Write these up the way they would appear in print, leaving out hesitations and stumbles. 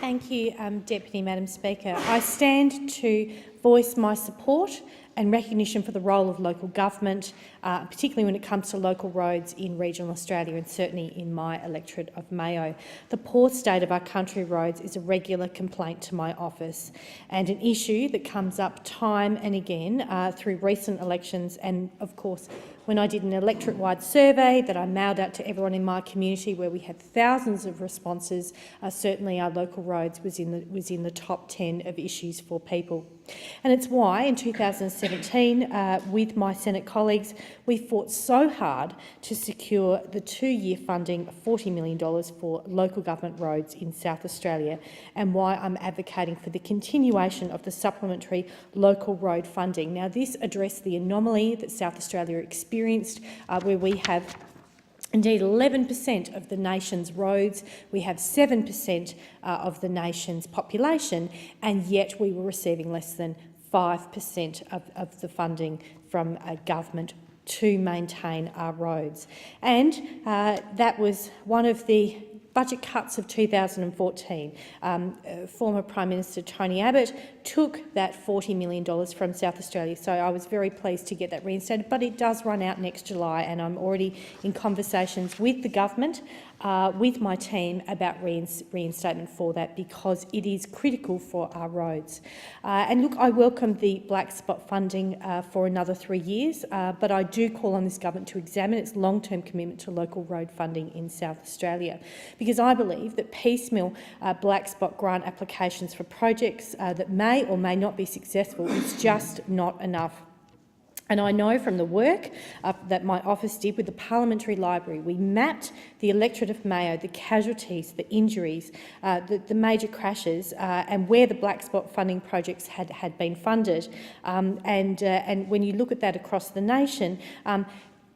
Thank you, Deputy Madam Speaker. I stand to voice my support and recognition for the role of local government, particularly when it comes to local roads in regional Australia and certainly in my electorate of Mayo. The poor state of our country roads is a regular complaint to my office and an issue that comes up time and again through recent elections and, of course, when I did an electorate-wide survey that I mailed out to everyone in my community where we had thousands of responses, certainly our local roads was in the top 10 of issues for people. And it's why in 2017, with my Senate colleagues, we fought so hard to secure the 2-year funding of $40 million for local government roads in South Australia, and why I'm advocating for the continuation of the supplementary local road funding. Now, this addressed the anomaly that South Australia experienced, where we have indeed 11% of the nation's roads, we have 7% of the nation's population, and yet we were receiving less than 5% of the funding from government to maintain our roads. And that was one of the budget cuts of 2014. Former Prime Minister Tony Abbott took that $40 million from South Australia, so I was very pleased to get that reinstated, but it does run out next July, and I'm already in conversations with the government, with my team, about reinstatement for that, because it is critical for our roads. And look, I welcome the black spot funding for another 3 years, but I do call on this government to examine its long-term commitment to local road funding in South Australia, because I believe that piecemeal black spot grant applications for projects that may or may not be successful is just not enough. And I know from the work that my office did with the Parliamentary Library, we mapped the electorate of Mayo, the casualties, the injuries, the major crashes, and where the black spot funding projects had been funded. And when you look at that across the nation,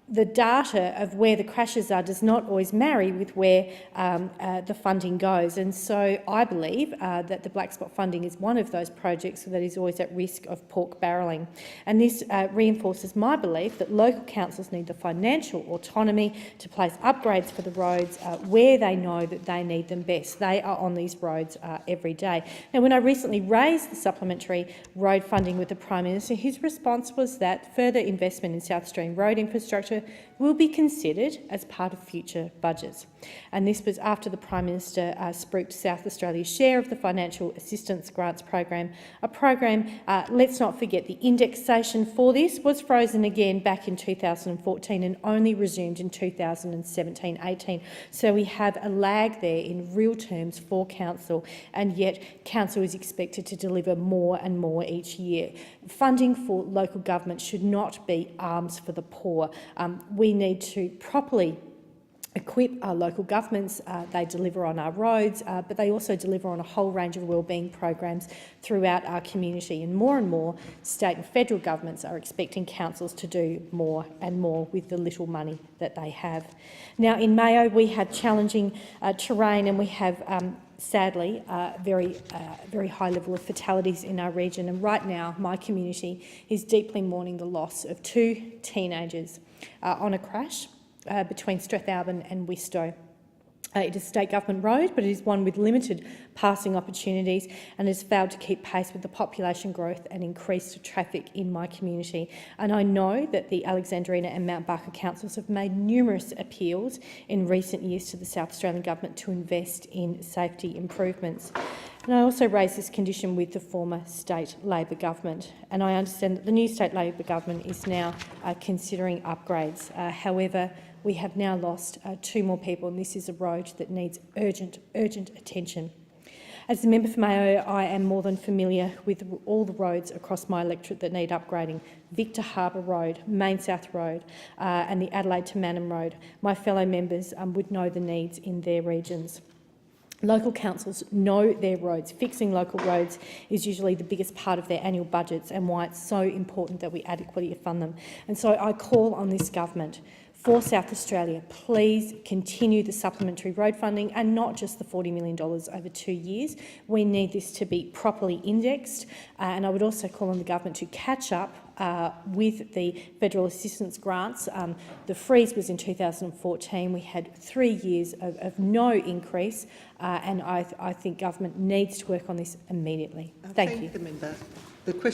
the data of where the crashes are does not always marry with where the funding goes. And so I believe that the black spot funding is one of those projects that is always at risk of pork barrelling. And this reinforces my belief that local councils need the financial autonomy to place upgrades for the roads where they know that they need them best. They are on these roads every day. Now, when I recently raised the supplementary road funding with the Prime Minister, his response was that further investment in South Australian road infrastructure will be considered as part of future budgets. And this was after the Prime Minister spruiked South Australia's share of the Financial Assistance Grants Program, a program, let's not forget, the indexation for this was frozen again back in 2014 and only resumed in 2017-18. So we have a lag there in real terms for Council, and yet Council is expected to deliver more and more each year. Funding for local government should not be arms for the poor. We need to properly equip our local governments. They deliver on our roads, but they also deliver on a whole range of wellbeing programs throughout our community. And more state and federal governments are expecting councils to do more and more with the little money that they have. Now, in Mayo, we have challenging terrain, and we have sadly, very high level of fatalities in our region. And right now, my community is deeply mourning the loss of 2 teenagers on a crash between Strathalbyn and Wistow. It is a state government road, but it is one with limited passing opportunities and has failed to keep pace with the population growth and increased traffic in my community. And I know that the Alexandrina and Mount Barker councils have made numerous appeals in recent years to the South Australian government to invest in safety improvements. And I also raised this condition with the former state Labor government, and I understand that the new state Labor government is now considering upgrades. However, we have now lost 2 more people, and this is a road that needs urgent attention. As a member for Mayo, I am more than familiar with all the roads across my electorate that need upgrading: Victor Harbour Road, Main South Road, and the Adelaide to Mannum Road. My fellow members would know the needs in their regions. Local councils know their roads. Fixing local roads is usually the biggest part of their annual budgets, and why it's so important that we adequately fund them. And so I call on this government for South Australia, please continue the supplementary road funding and not just the $40 million over 2 years. We need this to be properly indexed, and I would also call on the government to catch up with the federal assistance grants. The freeze was in 2014. We had 3 years of no increase, and I think government needs to work on this immediately. Thank you. The member. The question